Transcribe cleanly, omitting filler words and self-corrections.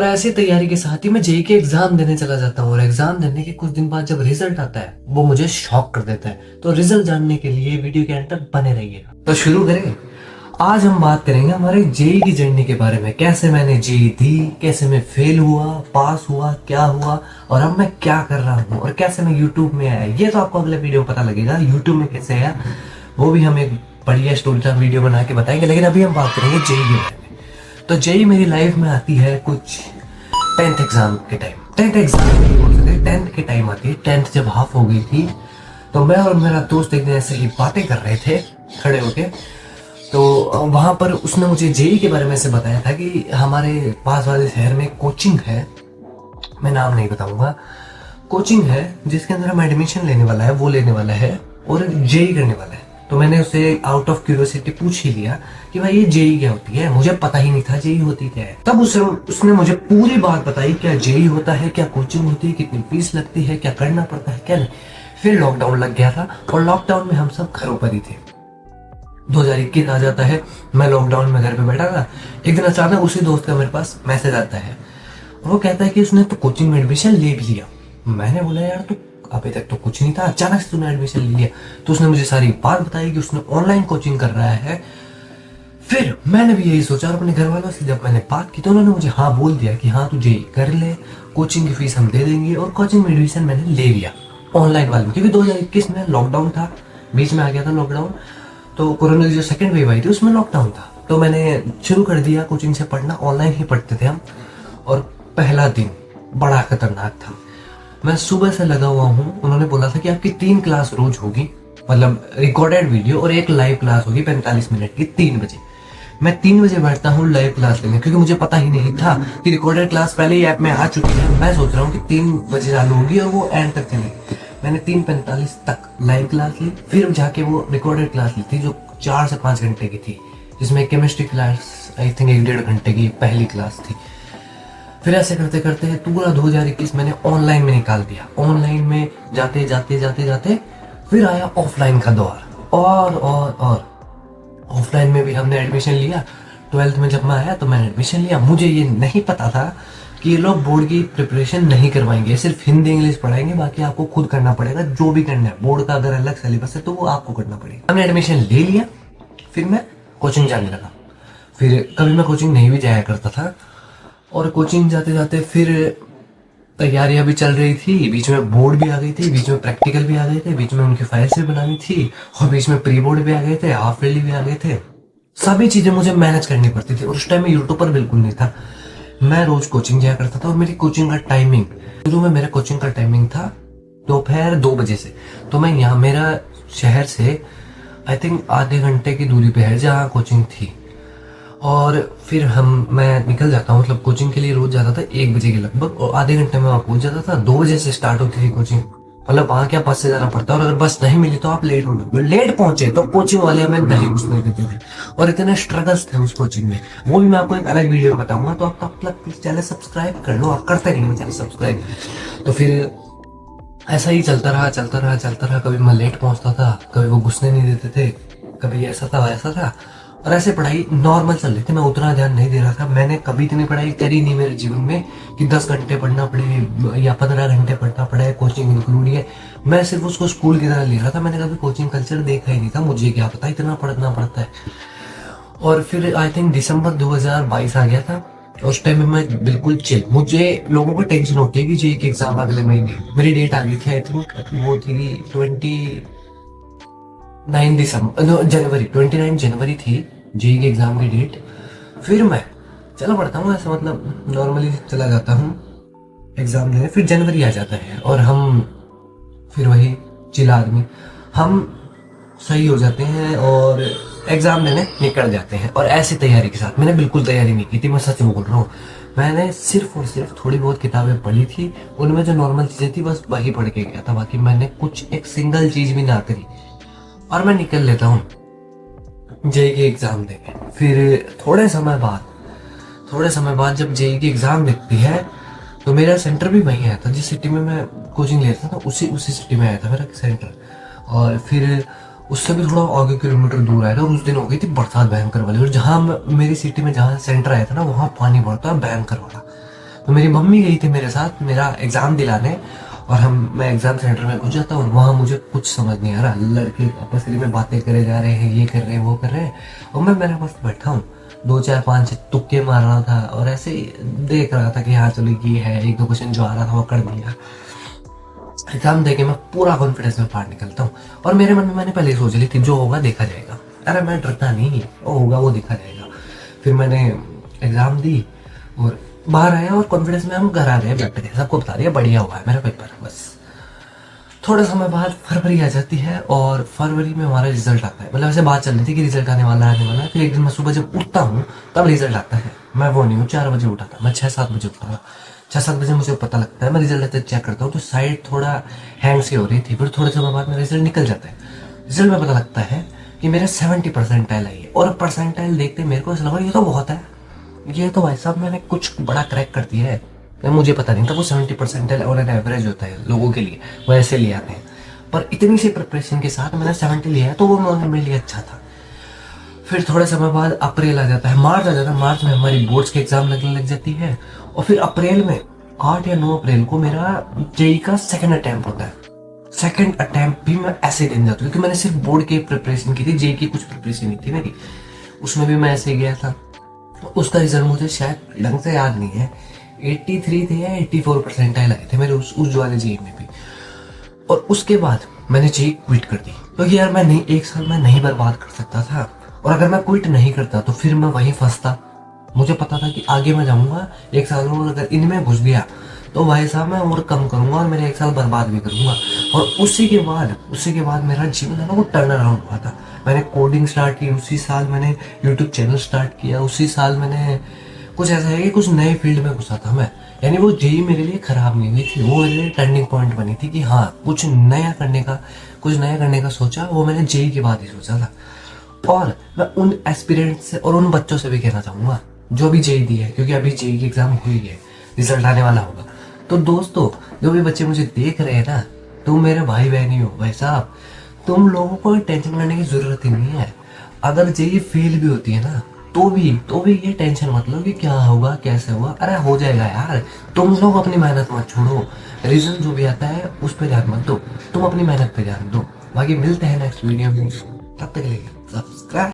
और ऐसी तैयारी के साथ ही मैं जेई के एग्जाम देने चला जाता हूँ और एग्जाम देने के कुछ दिन बाद जब रिजल्ट आता है वो मुझे शॉक कर देता है। तो रिजल्ट जानने के लिए वीडियो के एंड तक बने रहिएगा। तो शुरू करें। आज हम बात करेंगे हमारे जेई की जर्नी के बारे में, कैसे मैंने जेई दी, कैसे मैं फेल हुआ, पास हुआ, क्या हुआ और अब मैं क्या कर रहा हूँ और कैसे मैं यूट्यूब में आया। ये तो आपको अगले वीडियो में पता लगेगा यूट्यूब में कैसे आया, वो भी हम एक बढ़िया स्टोरी टाइम वीडियो बना के बताएंगे। लेकिन अभी हम बात करेंगे जेई के बारे में। तो जेई मेरी लाइफ में आती है कुछ 10th एग्जाम के टाइम। 10th एग्जाम नहीं बोल सकते, 10th के टाइम आती है। 10th जब हाफ हो गई थी तो मैं और मेरा दोस्त एक दिन ऐसे ही बातें कर रहे थे खड़े होके। तो वहां पर उसने मुझे जेई के बारे में से बताया था कि हमारे पास वाले शहर में कोचिंग है, मैं नाम नहीं बताऊंगा, कोचिंग है जिसके अंदर हम एडमिशन लेने वाला है, वो लेने वाला है और जेई करने वाला है। तो मैंने उसे आउट ऑफ क्यूरियोसिटी पूछ ही लिया कि भाई ये जेई क्या होती है। मुझे पता ही नहीं था जेई होती क्या है। तब उसने मुझे पूरी बात बताई, क्या जेई होता है, क्या कोचिंग होती है, कितनी फीस लगती है, क्या करना पड़ता है, क्या नहीं। फिर लॉकडाउन लग गया था और लॉकडाउन में हम सब घरों पर ही थे। 2021 आ जाता है, मैं लॉकडाउन में घर पे बैठा था। एक दिन अचानक उसी दोस्त का मेरे पास मैसेज आता है, वो कहता है कि उसने तो कोचिंग में एडमिशन ले भी लिया। मैंने बोला यार तो अभी तक तो कुछ नहीं था, अचानक से तूने एडमिशन ले लिया। तो उसने मुझे सारी बात बताई कि उसने ऑनलाइन कोचिंग कर रहा है। फिर मैंने भी यही सोचा और अपने घर वालों से जब मैंने बात की तो उन्होंने मुझे हाँ बोल दिया कि हाँ तुझे कर ले, कोचिंग की फीस हम दे देंगे। और कोचिंग में एडमिशन मैंने ले लिया ऑनलाइन वाले में, क्योंकि 2021 में लॉकडाउन था, बीच में आ गया था लॉकडाउन। तो कोरोना की जो सेकंड वेव आई थी उसमें लॉकडाउन था। तो मैंने शुरू कर दिया कोचिंग से पढ़ना, ऑनलाइन ही पढ़ते थे हम। और पहला दिन बड़ा खतरनाक था। मैं सुबह से लगा हुआ हूँ, उन्होंने बोला था कि आपकी 3 क्लास रोज होगी, मतलब रिकॉर्डेड वीडियो और एक लाइव क्लास होगी 45 मिनट की 3 बजे। मैं 3 बजे बैठता हूँ लाइव क्लास लेने, क्योंकि मुझे पता ही नहीं था कि रिकॉर्डेड क्लास पहले ही ऐप में आ चुकी है। मैं सोच रहा हूँ कि 3 बजे चालू होगी और वो एंड तक चलेगी। मैंने 3:45 तक लाइव क्लास ली, फिर जाके वो रिकॉर्डेड क्लास ली थी जो 4 से 5 घंटे की थी, जिसमें केमिस्ट्री क्लास आई थिंक 1-1.5 घंटे की पहली क्लास थी। फिर ऐसे करते करते पूरा 2021 मैंने ऑनलाइन में निकाल दिया। ऑनलाइन में जाते जाते जाते जाते फिर आया ऑफलाइन का दौर और ऑफलाइन में भी हमने एडमिशन लिया। 12th में जब मैं आया तो मैंने एडमिशन लिया। मुझे ये नहीं पता था कि ये लोग बोर्ड की प्रिपरेशन नहीं करवाएंगे, सिर्फ हिंदी इंग्लिश पढ़ाएंगे, बाकी आपको खुद करना पड़ेगा जो भी करना है। बोर्ड का अगर अलग सिलेबस है तो वो आपको करना पड़ेगा। हमने एडमिशन ले लिया, फिर मैं कोचिंग जाने लगा। फिर कभी मैं कोचिंग नहीं भी जाया करता था और कोचिंग जाते जाते फिर तैयारियां भी चल रही थी, बीच में बोर्ड भी आ गई थी, बीच में प्रैक्टिकल भी आ गए थे, बीच में उनकी फाइल्स भी बनानी थी और बीच में प्री बोर्ड भी आ गए थे, हाफ ईयरली भी आ गए थे। सभी चीजें मुझे मैनेज करनी पड़ती थी और उस टाइम में यूट्यूब पर बिल्कुल नहीं था। मैं रोज कोचिंग जाया करता था और मेरी कोचिंग का टाइमिंग, शुरू में मेरा कोचिंग का टाइमिंग था दोपहर 2 बजे से। तो मैं यहाँ, मेरा शहर से आई थिंक आधे घंटे की दूरी पे है जहाँ कोचिंग थी। और फिर मैं निकल जाता हूँ, मतलब कोचिंग के लिए रोज जाता था 1 बजे के लगभग और आधे घंटे में वहाँ पहुंच जाता था। 2 बजे से स्टार्ट होती थी कोचिंग, मतलब वहाँ क्या बस से जाना पड़ता है और अगर बस नहीं मिली तो आप लेट हो, लेट पहुंचे तो कोचिंग वाले हमें नहीं घुसने देते थे। और इतने स्ट्रगल्स थे उस कोचिंग में, वो भी मैं आपको एक अलग वीडियो में बताऊंगा। तो आप तब तक चैनल सब्सक्राइब कर लो, आप करते नहीं हो चैनल सब्सक्राइब। तो फिर ऐसा ही चलता रहा। कभी मैं लेट पहुंचता था, कभी वो घुसने नहीं देते थे, कभी ऐसा था वैसा था। और ऐसे पढ़ाई नॉर्मल चल रही थी, मैं उतना ध्यान नहीं दे रहा था। मैंने कभी इतनी पढ़ाई करी नहीं मेरे जीवन में कि 10 घंटे पढ़ना पड़े या 15 घंटे पढ़ना पड़े, कोचिंग इंक्लूड है। मैं सिर्फ उसको स्कूल की तरह ले रहा था। मैंने कभी कोचिंग कल्चर देखा ही नहीं था, मुझे क्या पता इतना पढ़ना पड़ता है। और फिर आई थिंक दिसंबर 2022 आ गया था। उस टाइम में मैं बिल्कुल चिल, मुझे लोगों को टेंशन होती है कि जेईई की एग्जाम अगले महीने, मेरी डेट आ गई थी आई थिंक वो थी 29 जनवरी थी जेईई के एग्जाम की डेट। फिर मैं चला पड़ता हूँ ऐसा, मतलब नॉर्मली चला जाता हूँ एग्जाम देने। फिर जनवरी आ जाता है और हम फिर वही चिल आदमी, हम सही हो जाते हैं और एग्जाम देने निकल जाते हैं। और ऐसी तैयारी के साथ मैंने बिल्कुल तैयारी नहीं की थी, मैं सच बोल रहा हूँ। मैंने सिर्फ और सिर्फ थोड़ी बहुत किताबें पढ़ी थी, उनमें जो नॉर्मल चीजें थी बस वही पढ़ के गया था, बाकी मैंने कुछ एक सिंगल चीज भी ना करी। और मैं निकल लेता हूँ जेईई की एग्जाम देके। फिर थोड़े समय बाद जब जेईई की एग्जाम दिखती है तो मेरा सेंटर भी वहीं आया था, जिस सिटी में मैं कोचिंग लेता था उसी सिटी में आया था मेरा सेंटर। और फिर उससे भी थोड़ा आगे किलोमीटर दूर आया था और उस दिन हो गई थी बरसात भयंकर वाली। और जहाँ मेरी सिटी में जहाँ सेंटर आया था ना, वहाँ पानी भरता है भयंकर वाला। तो मेरी मम्मी गई थी मेरे साथ मेरा एग्जाम दिलाने, और मैं एग्जाम सेंटर में घुस जाता हूँ। वहाँ मुझे कुछ समझ नहीं आ रहा, लड़के आपस में बातें करे जा रहे हैं, ये कर रहे हैं वो कर रहे हैं, और मैं मेरे पास बैठा हूँ, 2 4 5 तुक्के मार रहा था और ऐसे ही देख रहा था कि हाँ चलो ये है, एक दो क्वेश्चन जो आ रहा था वो कर दिया। एग्जाम दे के मैं पूरा कॉन्फिडेंस में बाहर निकलता हूँ, और मेरे मन में मैंने पहले ही सोच ली थी जो होगा देखा जाएगा। अरे मैं डरता नहीं, वो होगा वो देखा जाएगा। फिर मैंने एग्जाम दी और बाहर आया, और कॉन्फिडेंस में हम घर आ गए, बैठ गए, सबको बता दिया बढ़िया हुआ है मेरा पेपर। बस थोड़ा समय बाद फरवरी आ जाती है, और फरवरी में हमारा रिजल्ट आता है। मतलब ऐसे बात चल रही थी कि रिजल्ट आने वाला है, आने वाला है। फिर एक दिन मैं सुबह जब उठता हूँ तब रिजल्ट आता है। मैं वो नहीं हूँ 4 बजे उठा था, मैं 6 7 बजे उठा था। 6 7 बजे मुझे पता लगता है, मैं रिजल्ट चेक करता हूँ तो साइड थोड़ा हैंग सी हो रही थी। फिर थोड़े समय बाद मेरा रिजल्ट निकल जाता है। रिजल्ट में पता लगता है कि मेरा 70% आई है, और परसेंटाइल देखते मेरे को ऐसा लगा ये तो बहुत है, ये तो भाई साहब मैंने कुछ बड़ा क्रैक कर दिया है। मुझे पता नहीं था वो 70% और एन एवरेज होता है लोगों के लिए, वो ऐसे ले आते हैं। पर इतनी सी प्रिपरेशन के साथ मैंने 70 लिया है, तो वो मेरे लिए अच्छा था। फिर थोड़े समय बाद अप्रैल आ जाता है, मार्च आ जाता है। मार्च में हमारी बोर्ड्स के एग्जाम लगने लग जाती है, और फिर अप्रैल में 8 या 9 अप्रैल को मेरा जेई का सेकंड अटेम्प्ट होता है। सेकंड अटेम्प्ट भी मैं ऐसे देने जाता हूँ, क्योंकि मैंने सिर्फ बोर्ड की प्रिपरेशन की थी, जेई की कुछ प्रिपरेशन नहीं थी मेरी। उसमें भी मैं ऐसे गया था। उसका रिजल्ट मुझे शायद ढंग से याद नहीं है, 83 थे या 84% आए थे मेरे उस वाले जेई में भी। और उसके बाद मैंने जेई क्विट कर दी, क्योंकि यार मैं नहीं, 1 साल मैं नहीं बर्बाद कर सकता था। और अगर मैं क्विट नहीं करता तो फिर मैं वहीं फंसता। मुझे पता था कि आगे मैं जाऊंगा 1 साल में, अगर इनमें घुस गया तो भाई साहब मैं और कम करूंगा, और मेरे 1 साल बर्बाद भी करूंगा। और उसी के बाद मेरा जीवन है ना वो टर्न अराउंड हुआ था। मैंने कोडिंग स्टार्ट की उसी साल, मैंने यूट्यूब चैनल स्टार्ट किया उसी साल, मैंने कुछ ऐसा है कि कुछ नए फील्ड में घुसा था मैं। यानी वो जेई मेरे लिए खराब नहीं हुई थी, वो मेरे लिए टर्निंग पॉइंट बनी थी कि हाँ कुछ नया करने का सोचा, वो मैंने जेई के बाद ही सोचा था। और मैं उन एस्पिरेंट्स से और उन बच्चों से भी कहना चाहूंगा जो अभी जेई दी है, क्योंकि अभी जेई की एग्जाम हुई है, रिजल्ट आने वाला होगा। तो दोस्तों, जो भी बच्चे मुझे देख रहे हैं ना, तुम मेरे भाई बहन ही हो भाई साहब, तुम लोगों को टेंशन करने की जरूरत ही नहीं है। अगर जेई फेल भी होती है ना, तो भी ये टेंशन मत लो कि क्या होगा कैसे होगा, अरे हो जाएगा यार। तुम लोग अपनी मेहनत मत छोड़ो, रिजल्ट जो भी आता है उस पर ध्यान मत दो, तुम अपनी मेहनत पे ध्यान दो। बाकी मिलते हैं नेक्स्ट वीडियो में, तब तक के लिए सब्सक्राइब।